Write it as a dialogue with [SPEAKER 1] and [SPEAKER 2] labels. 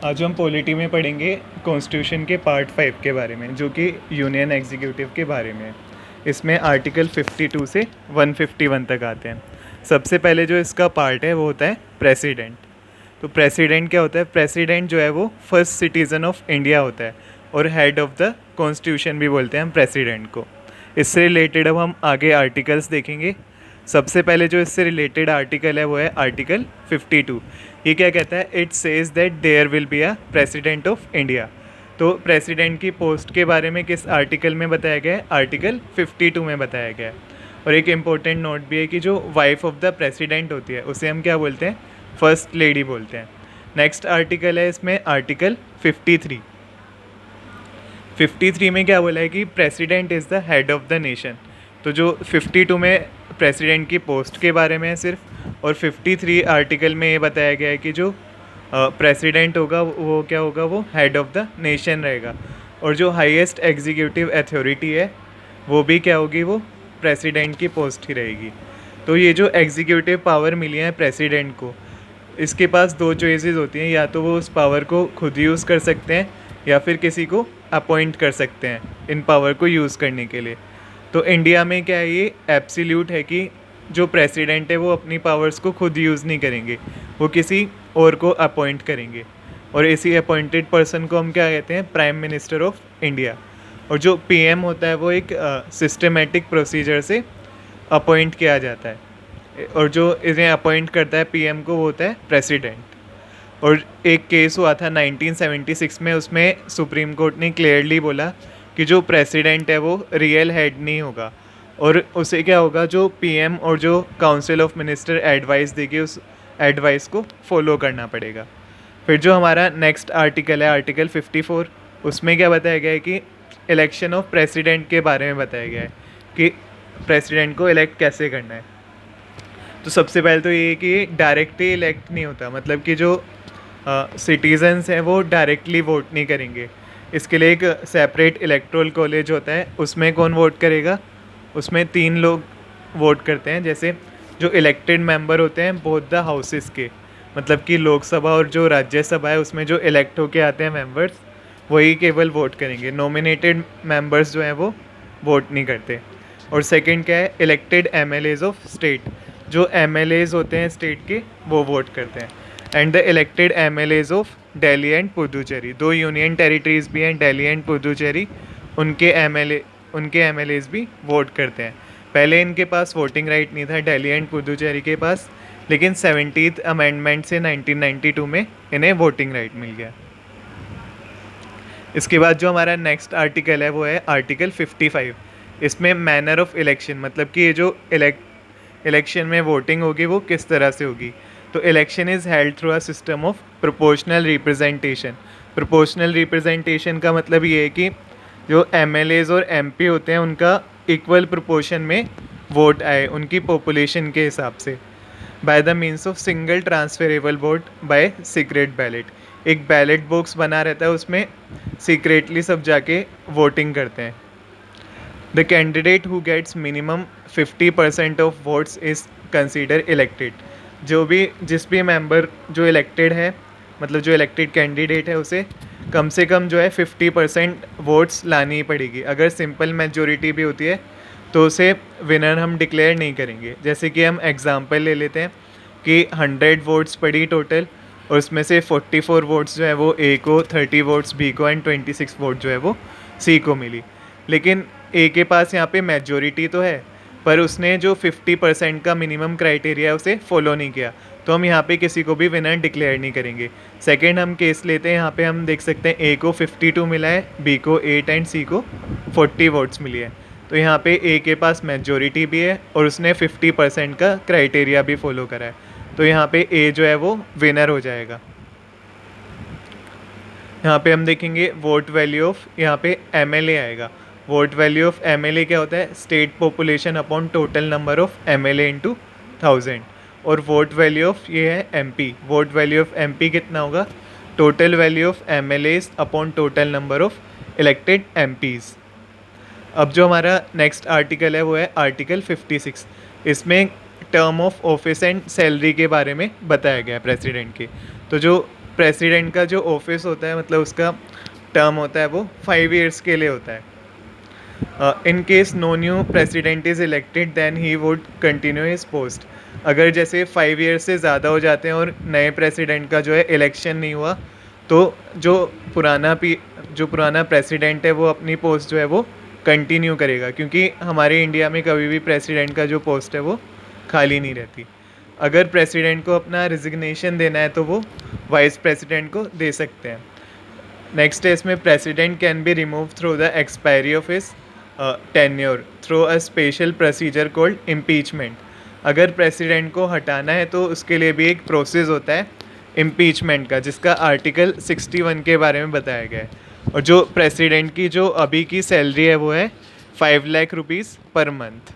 [SPEAKER 1] आज हम पॉलिटी में पढ़ेंगे कॉन्स्टिट्यूशन के पार्ट 5 के बारे में, जो कि यूनियन एग्जीक्यूटिव के बारे में है। इसमें आर्टिकल 52 से 151 तक आते हैं। सबसे पहले जो इसका पार्ट है वो होता है प्रेसिडेंट। तो प्रेसिडेंट क्या होता है? प्रेसिडेंट जो है वो फर्स्ट सिटीज़न ऑफ इंडिया होता है और हेड ऑफ द कॉन्स्टिट्यूशन भी बोलते हैं हम प्रेसिडेंट को। इससे रिलेटेड अब हम आगे आर्टिकल्स देखेंगे। सबसे पहले जो इससे रिलेटेड आर्टिकल है वो है आर्टिकल 52। ये क्या कहता है? It says that there will be a president of India. तो प्रेसिडेंट की पोस्ट के बारे में किस आर्टिकल में बताया गया है? आर्टिकल 52 में बताया गया है। और एक इम्पोर्टेंट नोट भी है कि जो वाइफ ऑफ द प्रेसिडेंट होती है उसे हम क्या बोलते हैं? फर्स्ट लेडी बोलते हैं। नेक्स्ट आर्टिकल है इसमें आर्टिकल 53। 53 में क्या बोला है कि president is the head of the nation. तो जो 52 में प्रेसिडेंट की पोस्ट के बारे में है सिर्फ, और 53 आर्टिकल में ये बताया गया है कि जो प्रेसिडेंट होगा वो क्या होगा? वो हेड ऑफ द नेशन रहेगा। और जो हाईएस्ट एग्जीक्यूटिव अथॉरिटी है वो भी क्या होगी? वो प्रेसिडेंट की पोस्ट ही रहेगी। तो ये जो एग्जीक्यूटिव पावर मिली है प्रेसिडेंट को, इसके पास दो चॉइसेस होती हैं, या तो वो उस पावर को खुद यूज़ कर सकते हैं या फिर किसी को अपॉइंट कर सकते हैं इन पावर को यूज़ करने के लिए। तो इंडिया में क्या है, ये एब्सोल्यूट है कि जो प्रेसिडेंट है वो अपनी पावर्स को खुद यूज़ नहीं करेंगे, वो किसी और को अपॉइंट करेंगे। और इसी अपॉइंटेड पर्सन को हम क्या कहते हैं? Prime minister of India. और जो पीएम होता है वो एक सिस्टमेटिक प्रोसीजर से अपॉइंट किया जाता है, और जो इन्हें अपॉइंट करता है पीएम को वो होता है प्रेसिडेंट। और एक केस हुआ था 1976 में, उसमें सुप्रीम कोर्ट ने क्लियरली बोला कि जो प्रेसिडेंट है वो रियल हेड नहीं होगा, और उसे क्या होगा? जो पीएम और जो काउंसिल ऑफ मिनिस्टर एडवाइस देगी उस एडवाइस को फॉलो करना पड़ेगा। फिर जो हमारा नेक्स्ट आर्टिकल है आर्टिकल 54, उसमें क्या बताया गया है कि इलेक्शन ऑफ प्रेसिडेंट के बारे में बताया गया है कि प्रेसिडेंट को इलेक्ट कैसे करना है। तो सबसे पहले तो ये कि डायरेक्टली इलेक्ट नहीं होता, मतलब कि जो सिटीजन्स हैं वो डायरेक्टली वोट नहीं करेंगे। इसके लिए एक सेपरेट इलेक्टोरल कॉलेज होता है, उसमें कौन वोट करेगा? उसमें 3 लोग वोट करते हैं। जैसे जो इलेक्टेड मेंबर होते हैं बोथ द हाउसेस के, मतलब कि लोकसभा और जो राज्यसभा है उसमें जो इलेक्ट होके आते हैं मेंबर्स, वही केवल वोट करेंगे। नॉमिनेटेड मेंबर्स जो हैं वो वोट नहीं करते। और सेकंड क्या है? Elected MLAs of state. जो एमएलएज होते हैं स्टेट के वो वोट करते हैं। And the elected MLAs of Delhi and Puducherry. 2 union territories भी हैं, दिल्ली एंड पुदुचेरी, उनके एमएलएज भी वोट करते हैं। पहले इनके पास वोटिंग राइट नहीं था दिल्ली एंड पुदुचेरी के पास, लेकिन 70th अमेंडमेंट से 1992 में इन्हें वोटिंग राइट मिल गया। इसके बाद जो हमारा नेक्स्ट आर्टिकल है वो है आर्टिकल 55। इसमें मैनर ऑफ इलेक्शन, मतलब कि ये जो इलेक्शन में वोटिंग होगी वो किस तरह से होगी। तो election is held through a system of proportional representation. Proportional representation का मतलब ये है कि जो एमएलएज और एमपी होते हैं उनका इक्वल प्रोपोर्शन में वोट आए उनकी पॉपुलेशन के हिसाब से, by the means of single transferable vote by secret ballot. एक बैलेट बॉक्स बना रहता है, उसमें सीक्रेटली सब जाके वोटिंग करते हैं। The candidate who gets minimum 50% of votes is consider elected. जिस भी मेंबर जो इलेक्टेड है, मतलब जो इलेक्टेड कैंडिडेट है, उसे कम से कम जो है 50% वोट्स लानी ही पड़ेगी। अगर सिंपल मेजॉरिटी भी होती है तो उसे विनर हम डिक्लेयर नहीं करेंगे। जैसे कि हम एग्जांपल ले लेते हैं कि 100 वोट्स पड़ी टोटल, और उसमें से 44 वोट्स जो है वो ए को, 30 वोट्स बी को एंड 26 वोट जो है वो सी को मिली। लेकिन ए के पास यहाँ पे मेजॉरिटी तो है, पर उसने जो 50% का मिनिमम क्राइटेरिया है उसे फॉलो नहीं किया, तो हम यहाँ पे किसी को भी विनर डिक्लेयर नहीं करेंगे। सेकंड हम केस लेते हैं, यहाँ पे हम देख सकते हैं ए को 52 मिला है, बी को 8 एंड सी को 40 वोट्स मिली है। तो यहाँ पे ए के पास मेजॉरिटी भी है और उसने 50% का क्राइटेरिया भी फॉलो करा है, तो यहाँ पे ए जो है वो विनर हो जाएगा। यहाँ पे हम देखेंगे वोट वैल्यू ऑफ, यहाँ पे एमएलए आएगा। वोट वैल्यू ऑफ एमएलए क्या होता है? State population upon total number of MLA into 1000। और वोट वैल्यू ऑफ ये है MP. Vote value of MP कितना होगा? Total value of MLAs upon total number of elected MPs. अब जो हमारा नेक्स्ट आर्टिकल है वो है आर्टिकल 56। इसमें term of office and salary के बारे में बताया गया है प्रेसिडेंट के। तो जो प्रेसिडेंट का जो ऑफिस होता है, मतलब उसका टर्म होता है, वो 5 ईयर्स के लिए होता है। In case no new president is elected then he would continue his post. अगर जैसे 5 ईयर्स से ज़्यादा हो जाते हैं और नए प्रेसिडेंट का जो है इलेक्शन नहीं हुआ, तो जो पुराना प्रेसिडेंट है वो अपनी पोस्ट जो है वो कंटिन्यू करेगा, क्योंकि हमारे इंडिया में कभी भी प्रेसिडेंट का जो पोस्ट है वो खाली नहीं रहती। अगर प्रेसिडेंट को अपना रिजिग्नेशन देना है तो वो वाइस प्रेसिडेंट को दे सकते हैं। नेक्स्ट है इसमें, president can be remove through the expiry of his tenure through a special procedure called impeachment. अगर प्रेसिडेंट को हटाना है तो उसके लिए भी एक प्रोसेस होता है इम्पीचमेंट का, जिसका आर्टिकल 61 के बारे में बताया गया है। और जो प्रेसिडेंट की जो अभी की सैलरी है वो है 5 लाख रुपीज़ पर मंथ।